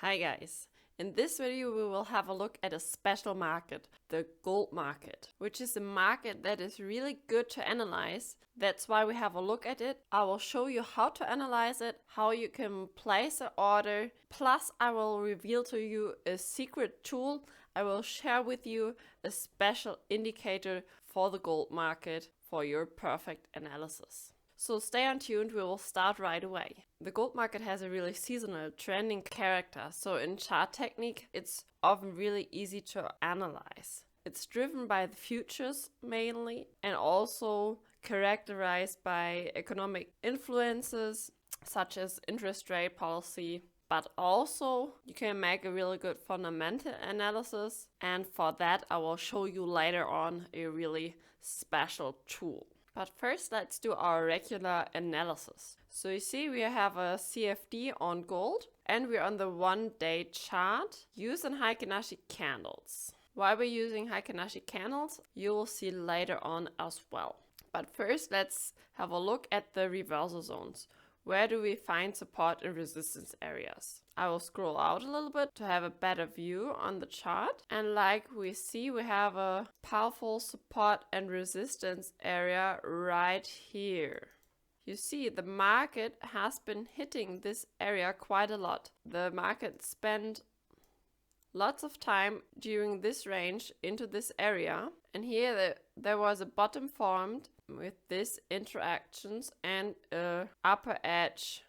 Hi guys, in this video we will have a look at a special market, the gold market, which is a market that is really good to analyze. That's why we have a look at it. I will show you how to analyze it, how you can place an order, plus I will reveal to you a secret tool. I will share with you a special indicator for the gold market for your perfect analysis. So stay tuned, we will start right away. The gold market has a really seasonal trending character, so in chart technique it's often really easy to analyze. It's driven by the futures mainly and also characterized by economic influences such as interest rate policy, but also you can make a really good fundamental analysis, and for that I will show you later on a really special tool. But first, let's do our regular analysis. So you see we have a CFD on gold and we're on the 1-day chart using Heikin-Ashi candles. Why we're using Heikin-Ashi candles, you will see later on as well. But first, let's have a look at the reversal zones. Where do we find support and resistance areas? I will scroll out a little bit to have a better view on the chart. And like we see, we have a powerful support and resistance area right here. You see, the market has been hitting this area quite a lot. The market spent lots of time during this range into this area. And here there was a bottom formed with these interactions and a upper edge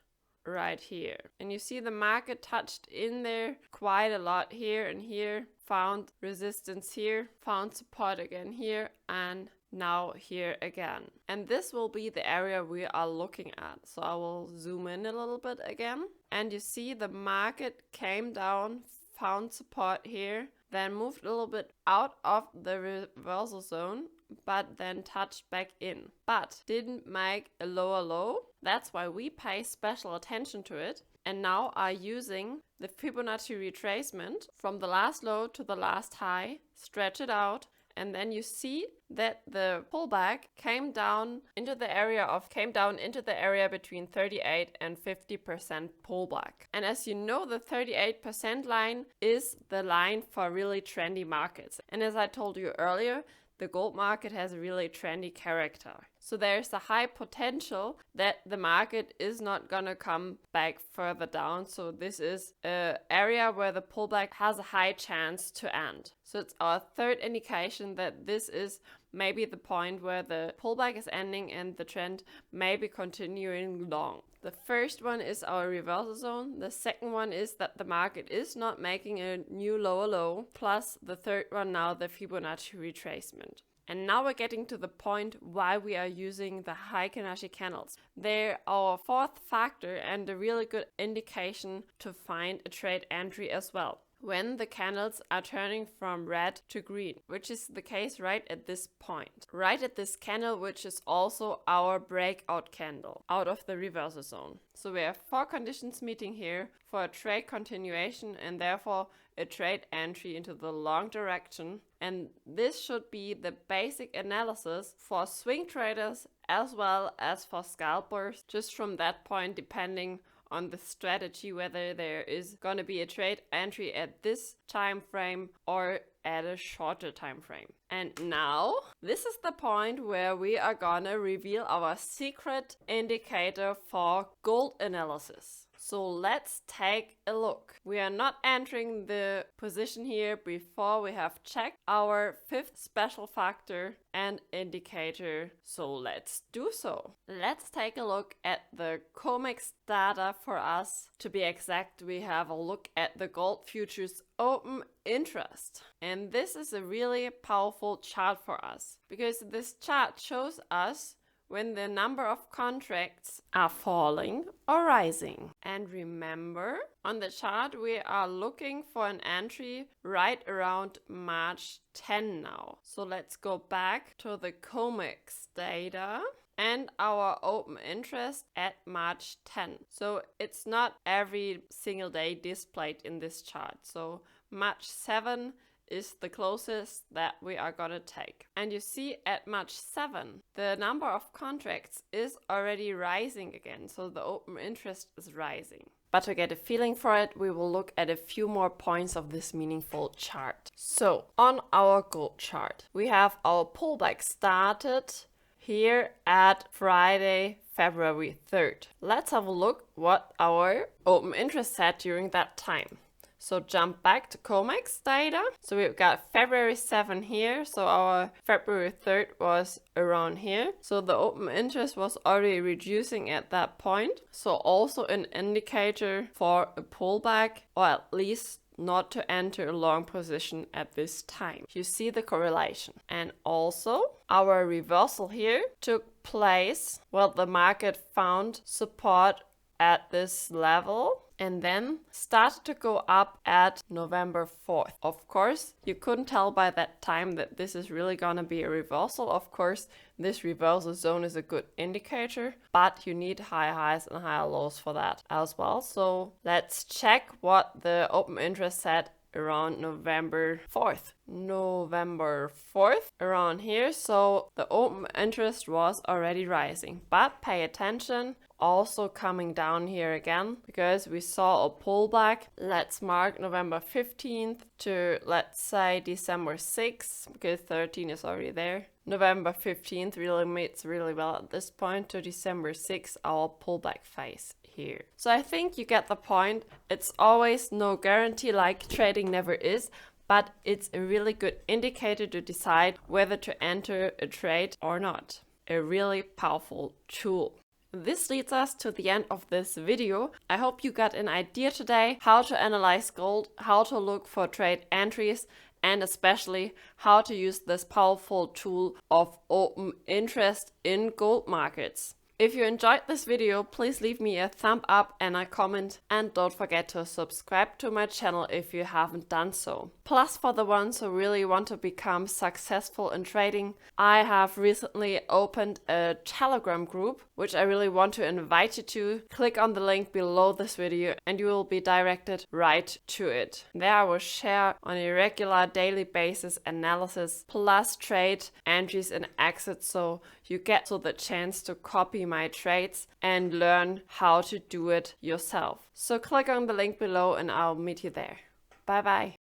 right here. And you see the market touched in there quite a lot here and here, found resistance here, found support again here, and now here again. And this will be the area we are looking at. So I will zoom in a little bit again. And you see the market came down, found support here, then moved a little bit out of the reversal zone, but then touched back in, but didn't make a lower low. That's why we pay special attention to it, and now are using the Fibonacci retracement from the last low to the last high, stretch it out, and then you see that the pullback came down into the area between 38 and 50% pullback. And as you know, the 38% line is the line for really trendy markets. And as I told you earlier, the gold market has a really trendy character. So there's a high potential that the market is not gonna come back further down. So this is an area where the pullback has a high chance to end. So it's our third indication that this is maybe the point where the pullback is ending and the trend may be continuing long. The first one is our reversal zone. The second one is that the market is not making a new lower low. Plus the third one now, the Fibonacci retracement. And now we're getting to the point why we are using the Heikin-Ashi candles. They're our fourth factor and a really good indication to find a trade entry as well, when the candles are turning from red to green, which is the case right at this point. Right at this candle, which is also our breakout candle out of the reversal zone. So we have 4 conditions meeting here for a trade continuation and therefore a trade entry into the long direction. And this should be the basic analysis for swing traders as well as for scalpers, just from that point depending on the strategy, whether there is going to be a trade entry at this time frame or at a shorter time frame. And now this is the point where we are gonna reveal our secret indicator for gold analysis. So let's take a look. We are not entering the position here before we have checked our 5th special factor and indicator. So let's do so. Let's take a look at the COMEX data for us. To be exact, we have a look at the gold futures open interest. And this is a really powerful chart for us because this chart shows us when the number of contracts are falling or rising. And remember, on the chart we are looking for an entry right around March 10 now. So let's go back to the COMEX data and our open interest at March 10. So it's not every single day displayed in this chart. So March 7 is the closest that we are gonna take. And you see at March 7, the number of contracts is already rising again. So the open interest is rising. but to get a feeling for it, we will look at a few more points of this meaningful chart. So on our gold chart, we have our pullback started here at Friday, February 3rd. Let's have a look what our open interest said during that time. So jump back to COMEX data. So we've got February 7 here. So our February 3rd was around here. So the open interest was already reducing at that point. So also an indicator for a pullback, or at least not to enter a long position at this time. You see the correlation. And also our reversal here took place. Well, the market found support at this level and then started to go up at November 4th. Of course, you couldn't tell by that time that this is really gonna be a reversal. Of course, this reversal zone is a good indicator, but you need high highs and higher lows for that as well. So let's check what the open interest said around November 4th. November 4th, around here. So the open interest was already rising, but pay attention, also coming down here again because we saw a pullback. Let's mark November 15th to, let's say, December 6th, because 13 is already there. November 15th really meets really well at this point to December 6th, our pullback phase here. So I think you get the point. It's always no guarantee, like trading never is, but it's a really good indicator to decide whether to enter a trade or not. A really powerful tool. This leads us to the end of this video. I hope you got an idea today how to analyze gold, how to look for trade entries, and especially how to use this powerful tool of open interest in gold markets. If you enjoyed this video, please leave me a thumb up and a comment, and don't forget to subscribe to my channel if you haven't done so. Plus, for the ones who really want to become successful in trading, I have recently opened a Telegram group, which I really want to invite you to. Click on the link below this video and you will be directed right to it. There I will share on a regular daily basis analysis plus trade entries and exits, so you get the chance to copy my trades and learn how to do it yourself. So click on the link below and I'll meet you there. Bye bye.